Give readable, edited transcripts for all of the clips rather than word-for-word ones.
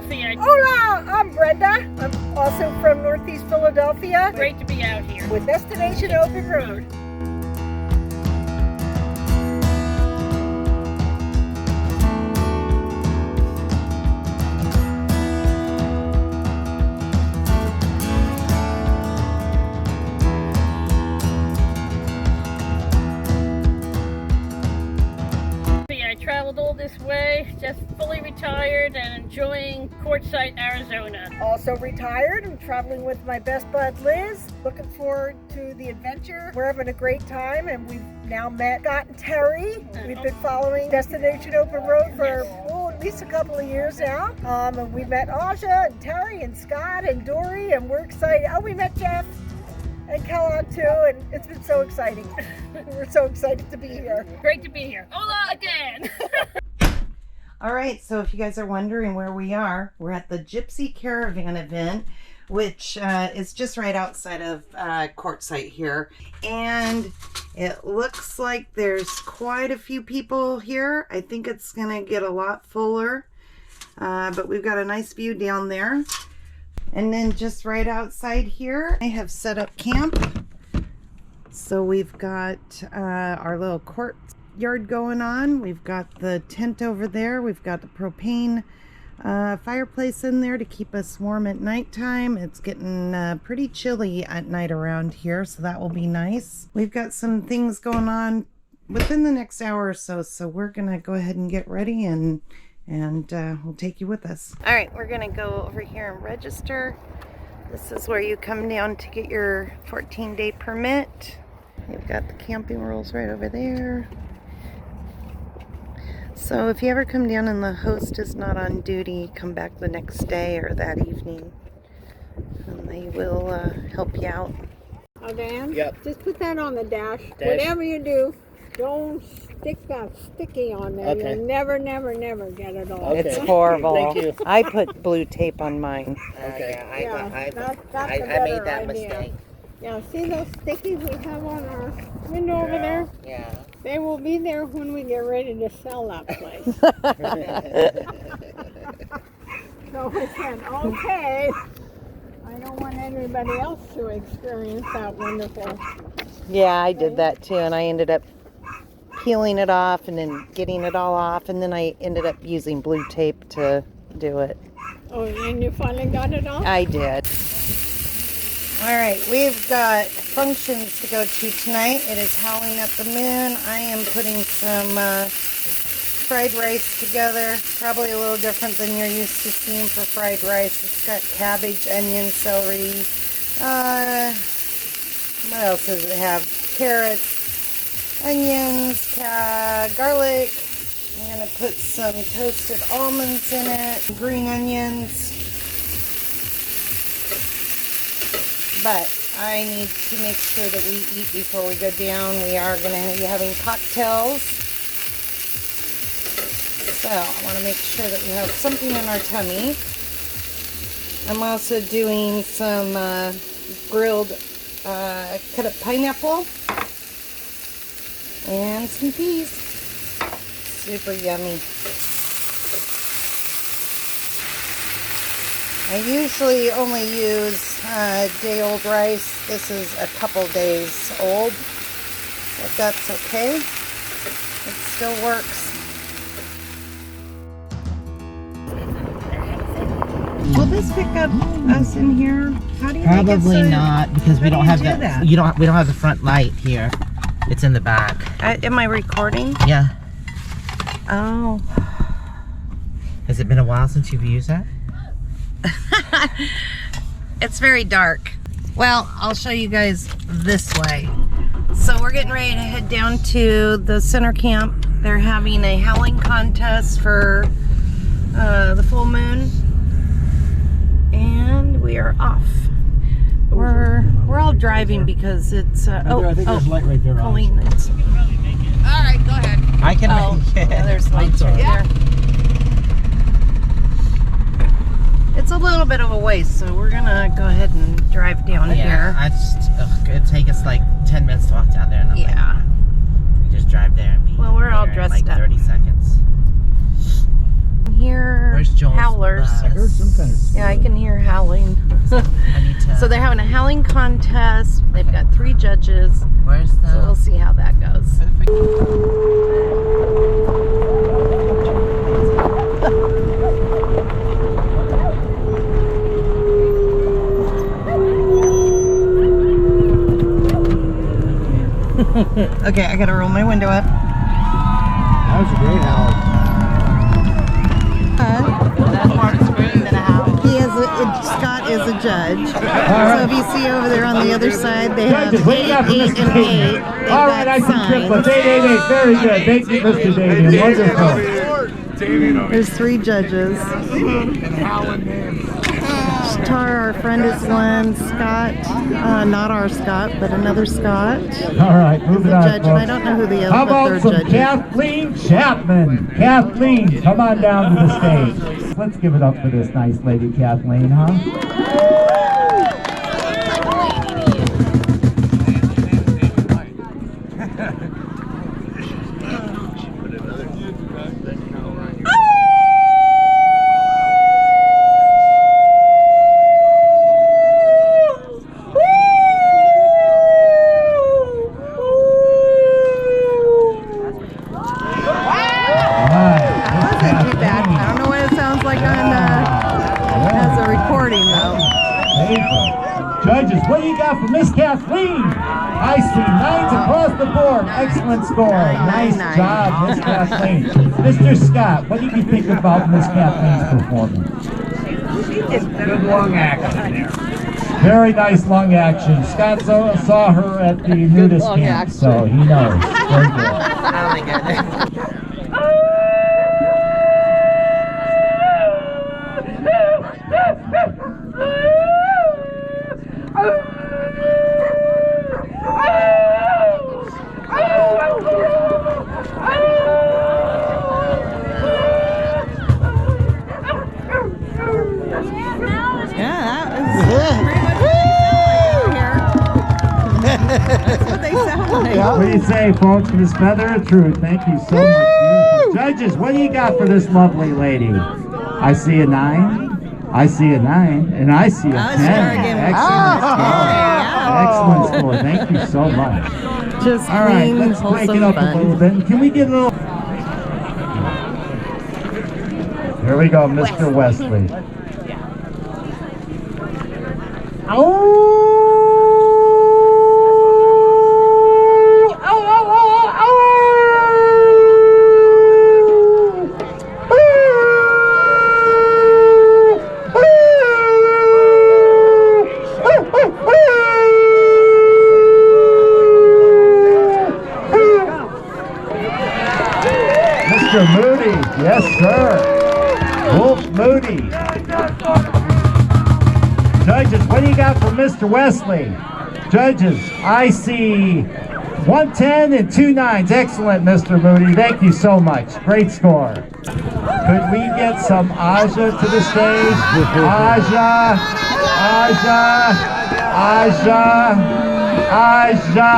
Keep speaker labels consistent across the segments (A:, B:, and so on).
A: Philadelphia.
B: Hola, I'm Brenda. I'm also from Northeast Philadelphia.
A: Great to be out here.
B: With Destination Open Road.
A: I traveled all this way, just fully retired and enjoying Quartzsite, Arizona.
B: Also retired. I'm traveling with my best bud Liz. Looking forward to the adventure. We're having a great time, and we've now met Scott and Terry. We've been following Destination Open Road for at least a couple of years now. And we met Aja and Terry and Scott and Dory, and we're excited. Oh, we met Jeff and Kellogg too, and it's been so exciting. We're so excited to be here.
A: Great to be here. Hola again.
C: All right, so if you guys are wondering where we are, we're at the Gypsy Caravan Event, which is just right outside of Quartzsite here. And it looks like there's quite a few people here. I think it's gonna get a lot fuller, but we've got a nice view down there. And then just right outside here, I have set up camp. So we've got our little courtyard going on. We've got the tent over there. We've got the propane fireplace in there to keep us warm at nighttime. It's getting pretty chilly at night around here, so that will be nice. We've got some things going on within the next hour or so, so we're gonna go ahead and get ready and we'll take you with us. All right, we're gonna go over here and register. This is where you come down to get your 14-day permit. You've got the camping rules right over there. So if you ever come down and the host is not on duty, come back the next day or that evening, and they will help you out.
B: Oh, Dan?
D: Yep.
B: Just put that on the dash. Whatever you do, don't stick that sticky on there.
D: Okay.
B: You'll never get it off.
D: Okay.
C: It's horrible.
D: Thank you.
C: I put blue tape on mine.
D: Okay.
B: I
E: made that mistake.
B: Yeah, see those stickies we have on our window over there?
E: Yeah.
B: They will be there when we get ready to sell that place. So we said, okay. I don't want anybody else to experience that wonderful.
C: Yeah, I did that too, and I ended up peeling it off and then getting it all off, and then I ended up using blue tape to do it.
B: Oh, and you finally got it off?
C: I did. All right, we've got functions to go to tonight. It is Howling at the Moon. I am putting some fried rice together. Probably a little different than you're used to seeing for fried rice. It's got cabbage, onion, celery. What else does it have? Carrots, onions, garlic. I'm going to put some toasted almonds in it, green onions. But I need to make sure that we eat before we go down. We are going to be having cocktails. So I want to make sure that we have something in our tummy. I'm also doing some grilled cut up pineapple and some peas. Super yummy. I usually only use day-old rice. This is a couple days old, but that's okay. It still works. Will this pick up us in here? How do you make it
E: Probably
C: so,
E: not, because we don't have
C: do that?
E: we don't have the front light here. It's in the back.
C: Am I recording?
E: Yeah.
C: Oh.
E: Has it been a while since you've used that?
C: It's very dark. Well, I'll show you guys this way. So we're getting ready to head down to the center camp. They're having a howling contest for the full moon, and we are off. We're all driving because it's
D: I think there's light right there.
C: Colleen, it's all right. Go ahead.
E: I can make it.
C: Yeah, there's lights right there. It's a little bit of a ways, so we're gonna go ahead and drive down here.
E: I just, it'd take us like 10 minutes to walk down there. And I'm
C: Yeah.
E: like, we just drive there and be
C: Well, we're all
E: there in
C: dressed
E: like
C: up.
E: 30 seconds.
C: Here,
E: Where's Joel's?
C: howler. sparklers.
E: I heard some kind of
C: Yeah, I can hear howling.
E: I need to...
C: So they're having a howling contest. They've got 3 judges.
E: Where's the...
C: So we'll see how that goes. Okay, I gotta roll my window up.
E: That was a great howl. That's more of a scream than a howl.
C: Scott is a judge. So if you see over there on the other side, they have 8, 8, and 8.
D: All right, I see triplets. 8, 8, 8. Very good. Thank you, Mr. Davian. Wonderful.
C: There's 3 judges. Tara, our friend, is one. Scott, not our Scott, but another Scott.
D: All right, moving on,
C: Judge, and I
D: folks.
C: don't know who the
D: How
C: other
D: about
C: third
D: some
C: judge is.
D: Kathleen Chapman? Kathleen, come on down to the stage. Let's give it up for this nice lady, Kathleen, huh? Judges, what do you got for Miss Kathleen? I see 9s across the board. Excellent score. Nice job, Miss Kathleen. Mr. Scott, what did you think about Miss Kathleen's performance?
F: She did good long action there.
D: Very nice long action. Scott saw her at the nudist camp, so he knows. Very good.
E: Oh my goodness.
D: What do you say, folks? Miss Feather of Truth, thank you so much. Beautiful. Judges, what do you got for this lovely lady? I see a 9. I see a 9, and I see a 10. Excellent score. Thank you so much.
C: Just
D: all right, let's break it up a little bit. Can we get a little? Here we go, Mr. Wesley. Mr. Moody, yes sir. Wolf Moody. Judges, what do you got for Mr. Wesley? Judges, I see 110 and 2 9s. Excellent, Mr. Moody. Thank you so much. Great score. Could we get some Aja to the stage? Aja, Aja, Aja, Aja,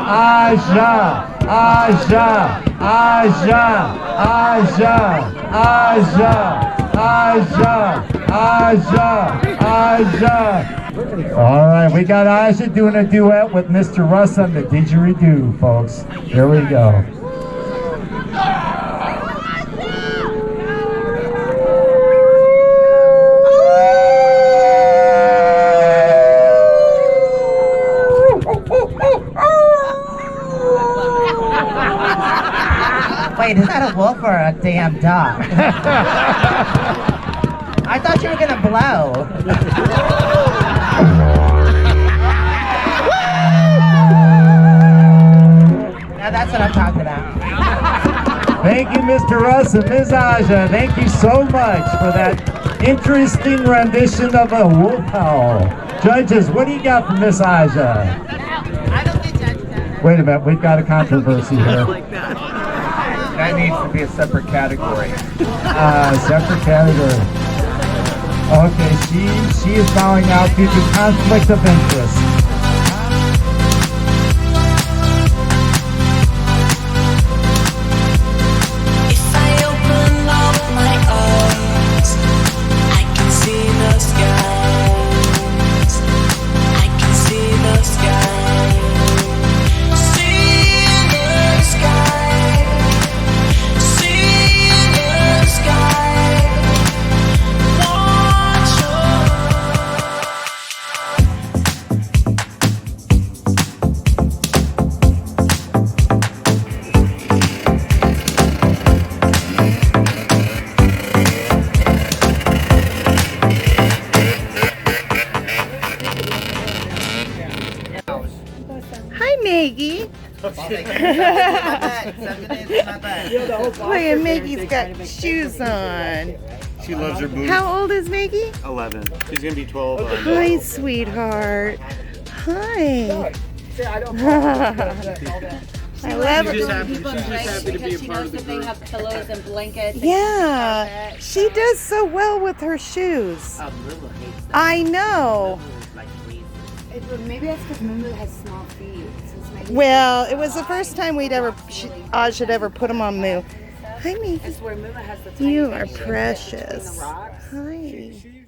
D: Aja, Aja, Aja, Aja, Aja, Aja, Aja. All right, we got Aja doing a duet with Mr. Russ on the didgeridoo, folks. Here we go.
E: Wait, is that a wolf or a damn dog? I thought you were gonna blow. Now that's what I'm talking about.
D: Thank you, Mr. Russ and Ms. Aja. Thank you so much for that interesting rendition of a wolf howl. Judges, what do you got for Miss Aja?
E: I don't think judges have that.
D: Wait a minute, we've got a controversy here.
F: That needs to be a separate category.
D: Separate category. Okay, she is bowing out due to conflict of interest.
G: If I open up my eyes,
C: Look at Maggie's got shoes on.
F: She loves her boots.
C: How old is Maggie?
F: 11. She's gonna be 12 on
C: Hi, sweetheart. Hi. I love it.
F: She's just happy to be a part of the group.
G: Have pillows and blankets.
C: Yeah, she does so well with her shoes. I know.
G: Maybe that's because Moo has small feet.
C: Well, it was the first time Oz should ever put them on Moo. Hi, Maggie.
G: That's where Moo has the
C: You
G: tiny
C: are
G: feet.
C: precious.
G: The rocks.
C: Hi.